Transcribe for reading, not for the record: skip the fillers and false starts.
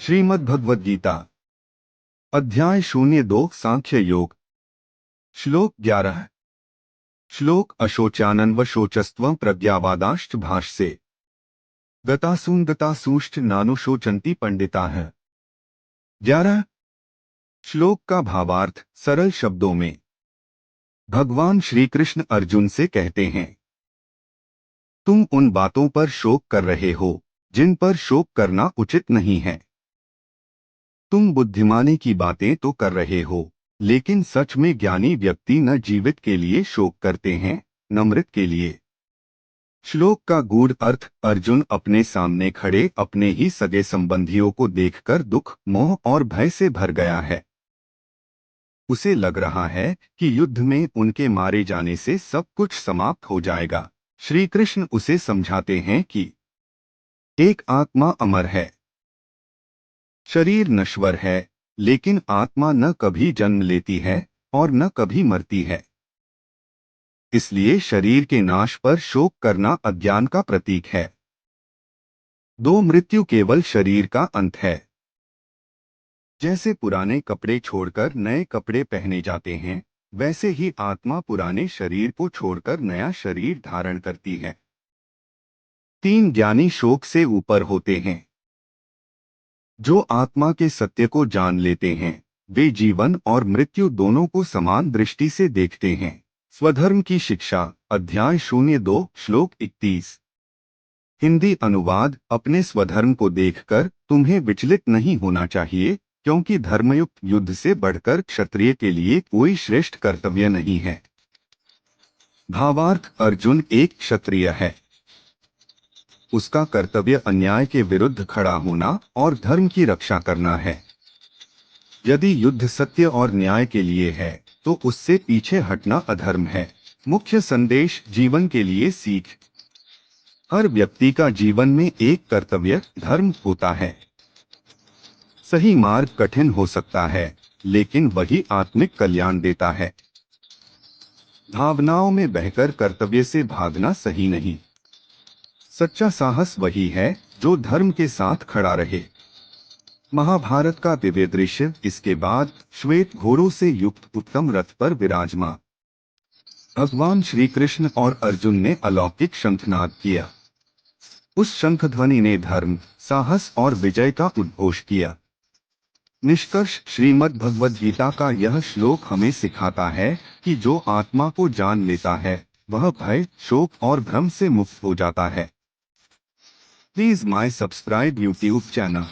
श्रीमद् भगवद गीता अध्याय 02 सांख्य योग। श्लोक 11। श्लोक अशोचानन व शोचस्त्वं प्रज्ञावादाश्च भाष्ये गतासूंश्च नानुशोचन्ति पंडिताः। 11। श्लोक का भावार्थ सरल शब्दों में। भगवान श्री कृष्ण अर्जुन से कहते हैं, तुम उन बातों पर शोक कर रहे हो जिन पर शोक करना उचित नहीं है। तुम बुद्धिमानी की बातें तो कर रहे हो, लेकिन सच में ज्ञानी व्यक्ति न जीवित के लिए शोक करते हैं, न मृत के लिए। श्लोक का गूढ़ अर्थ अर्जुन अपने सामने खड़े अपने ही सगे संबंधियों को देखकर दुख, मोह और भय से भर गया है। उसे लग रहा है कि युद्ध में उनके मारे जाने से सब कुछ समाप्त हो जाएगा। श्री कृष्ण उसे समझाते हैं कि एक आत्मा अमर है, शरीर नश्वर है, लेकिन आत्मा न कभी जन्म लेती है और न कभी मरती है। इसलिए शरीर के नाश पर शोक करना अज्ञान का प्रतीक है। दो मृत्यु केवल शरीर का अंत है। जैसे पुराने कपड़े छोड़कर नए कपड़े पहने जाते हैं, वैसे ही आत्मा पुराने शरीर को छोड़कर नया शरीर धारण करती है। तीन ज्ञानी शोक से ऊपर होते हैं। जो आत्मा के सत्य को जान लेते हैं, वे जीवन और मृत्यु दोनों को समान दृष्टि से देखते हैं। स्वधर्म की शिक्षा अध्याय 02 श्लोक 31। हिंदी अनुवाद। अपने स्वधर्म को देखकर तुम्हें विचलित नहीं होना चाहिए, क्योंकि धर्मयुक्त युद्ध से बढ़कर क्षत्रिय के लिए कोई श्रेष्ठ कर्तव्य नहीं है। भावार्थ अर्जुन एक क्षत्रिय है। उसका कर्तव्य अन्याय के विरुद्ध खड़ा होना और धर्म की रक्षा करना है। यदि युद्ध सत्य और न्याय के लिए है, तो उससे पीछे हटना अधर्म है। मुख्य संदेश जीवन के लिए सीख। हर व्यक्ति का जीवन में एक कर्तव्य धर्म होता है। सही मार्ग कठिन हो सकता है, लेकिन वही आत्मिक कल्याण देता है। भावनाओं में बहकर कर्तव्य से भागना सही नहीं। सच्चा साहस वही है जो धर्म के साथ खड़ा रहे। महाभारत का दिव्य दृश्य। इसके बाद श्वेत घोड़ों से युक्त उत्तम रथ पर विराजमान भगवान श्री कृष्ण और अर्जुन ने अलौकिक शंखनाद किया। उस शंख ध्वनि ने धर्म, साहस और विजय का उद्घोष किया। निष्कर्ष श्रीमद् भगवद गीता का यह श्लोक हमें सिखाता है कि जो आत्मा को जान लेता है, वह भय, शोक और भ्रम से मुक्त हो जाता है। Please my subscribe YouTube channel.